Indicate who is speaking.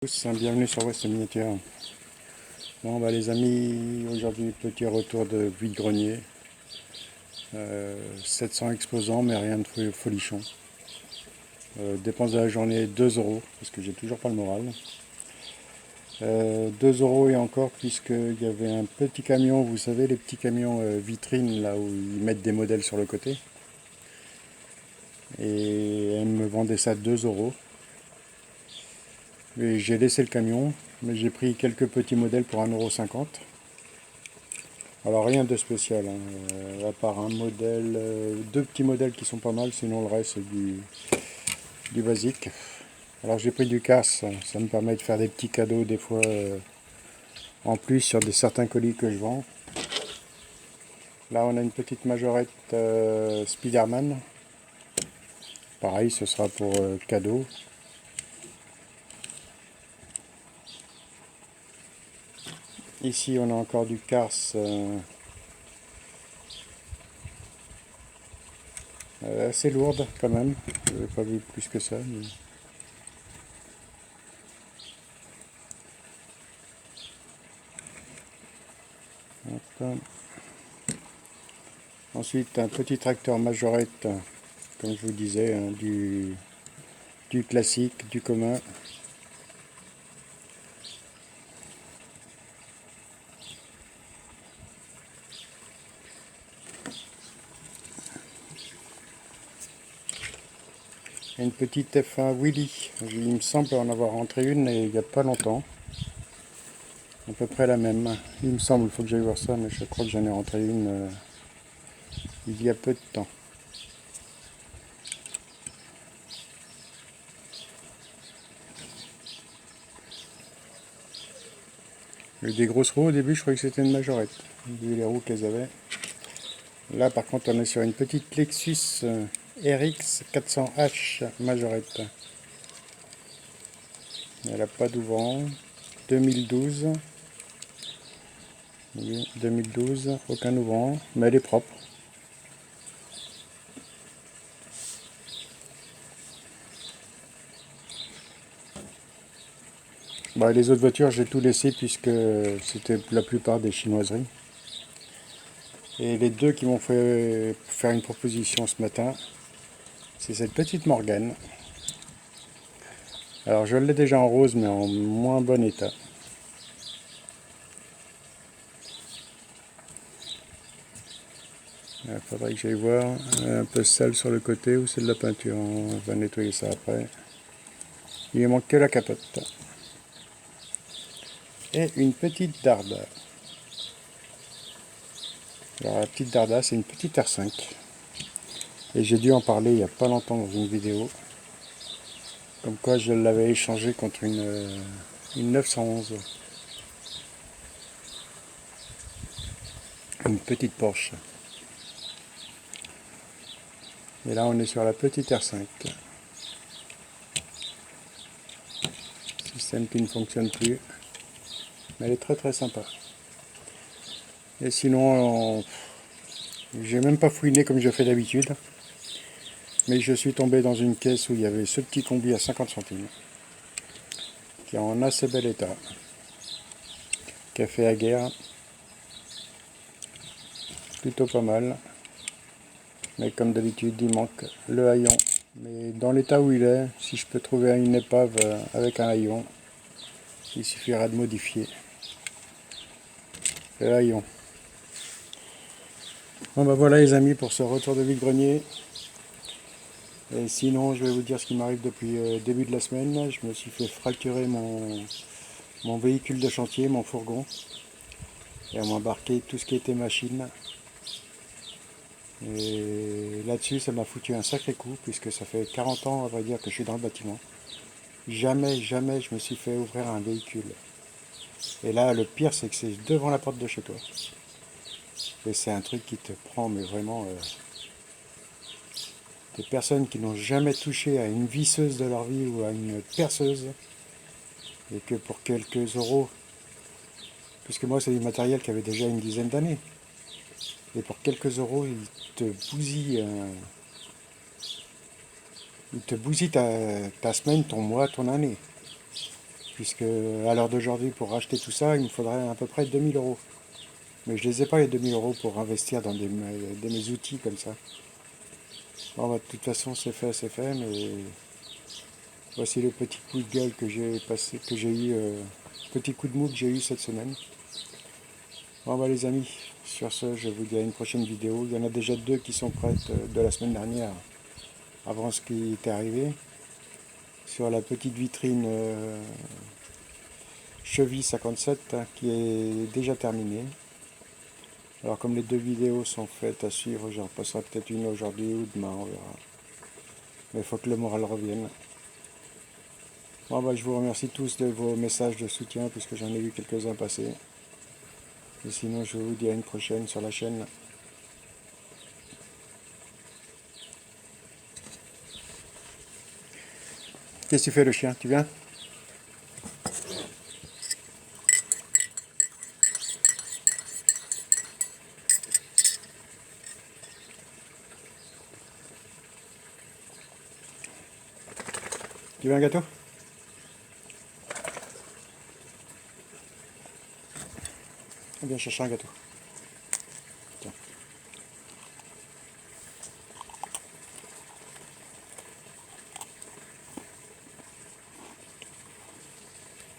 Speaker 1: Bienvenue sur West Miniature. Bon bah les amis, aujourd'hui petit retour de vide-grenier. 700 exposants mais rien de folichon. Dépense de la journée 2 euros parce que j'ai toujours pas le moral. 2 euros et encore puisqu'il y avait un petit camion, vous savez les petits camions vitrines là où ils mettent des modèles sur le côté. Et elle me vendait ça 2 euros. Et j'ai laissé le camion, mais j'ai pris quelques petits modèles pour 1,50 €. Alors rien de spécial, hein, à part un modèle, deux petits modèles qui sont pas mal, sinon le reste c'est du basique. Alors j'ai pris du casse, ça me permet de faire des petits cadeaux des fois en plus sur certains colis que je vends. Là on a une petite majorette Spiderman, pareil ce sera pour cadeau. Ici on a encore du Cars assez lourde quand même, je n'avais pas vu plus que ça. Mais... Ensuite un petit tracteur majorette, comme je vous disais, hein, du classique, du commun. Et une petite F1 Willy. Il me semble en avoir rentré une il n'y a pas longtemps. À peu près la même. Il me semble, il faut que j'aille voir ça, mais je crois que j'en ai rentré une il y a peu de temps. Il y a des grosses roues au début, je croyais que c'était une majorette, vu les roues qu'elles avaient. Là par contre on est sur une petite Lexus RX 400H majorette. Elle n'a pas d'ouvrant. 2012. Oui, 2012, aucun ouvrant, mais elle est propre. Bah, les autres voitures, j'ai tout laissé puisque c'était la plupart des chinoiseries. Et les deux qui m'ont fait faire une proposition ce matin, c'est cette petite Morgane. Alors je l'ai déjà en rose, mais en moins bon état. Il faudrait que j'aille voir. Un peu sale sur le côté ou c'est de la peinture. On va nettoyer ça après. Il ne manque que la capote. Et une petite Darda. Alors la petite Darda, c'est une petite R5. Et j'ai dû en parler il n'y a pas longtemps dans une vidéo. Comme quoi je l'avais échangé contre une 911. Une petite Porsche. Et là on est sur la petite R5. Système qui ne fonctionne plus. Mais elle est très très sympa. Et sinon, j'ai même pas fouiné comme je fais d'habitude. Mais je suis tombé dans une caisse où il y avait ce petit combi à 50 centimes. Qui est en assez bel état. Qui a fait la guerre. Plutôt pas mal. Mais comme d'habitude, il manque le haillon. Mais dans l'état où il est, si je peux trouver une épave avec un haillon, il suffira de modifier le haillon. Bon bah voilà les amis pour ce retour de vide-grenier. Et sinon je vais vous dire ce qui m'arrive depuis le début de la semaine. Je me suis fait fracturer mon véhicule de chantier, mon fourgon. Et on m'a embarqué tout ce qui était machine. Et là-dessus ça m'a foutu un sacré coup puisque ça fait 40 ans à vrai dire que je suis dans le bâtiment. Jamais je me suis fait ouvrir un véhicule. Et là le pire c'est que c'est devant la porte de chez toi. Et c'est un truc qui te prend, mais vraiment, des personnes qui n'ont jamais touché à une visseuse de leur vie ou à une perceuse, et que pour quelques euros, puisque moi c'est du matériel qui avait déjà une dizaine d'années, et pour quelques euros, ils te bousillent ta semaine, ton mois, ton année. puisque à l'heure d'aujourd'hui, pour racheter tout ça, il me faudrait à peu près 2000 euros. Mais je les ai pas les 2000 euros pour investir dans mes outils comme ça. Bon, bah, de toute façon, c'est fait, mais voici le petit coup de gueule que j'ai passé, que j'ai eu, petit coup de mou que j'ai eu cette semaine. Bon, bah, les amis, sur ce, je vous dis à une prochaine vidéo. Il y en a déjà deux qui sont prêtes de la semaine dernière, avant ce qui était arrivé. Sur la petite vitrine Cheville 57 hein, qui est déjà terminée. Alors comme les deux vidéos sont faites à suivre, j'en passerai peut-être une aujourd'hui ou demain, on verra. Mais il faut que le moral revienne. Bon, bah, je vous remercie tous de vos messages de soutien puisque j'en ai vu quelques-uns passer. Et sinon je vous dis à une prochaine sur la chaîne. Qu'est-ce que tu fais le chien? Tu viens? Tu veux un gâteau? Viens chercher un gâteau.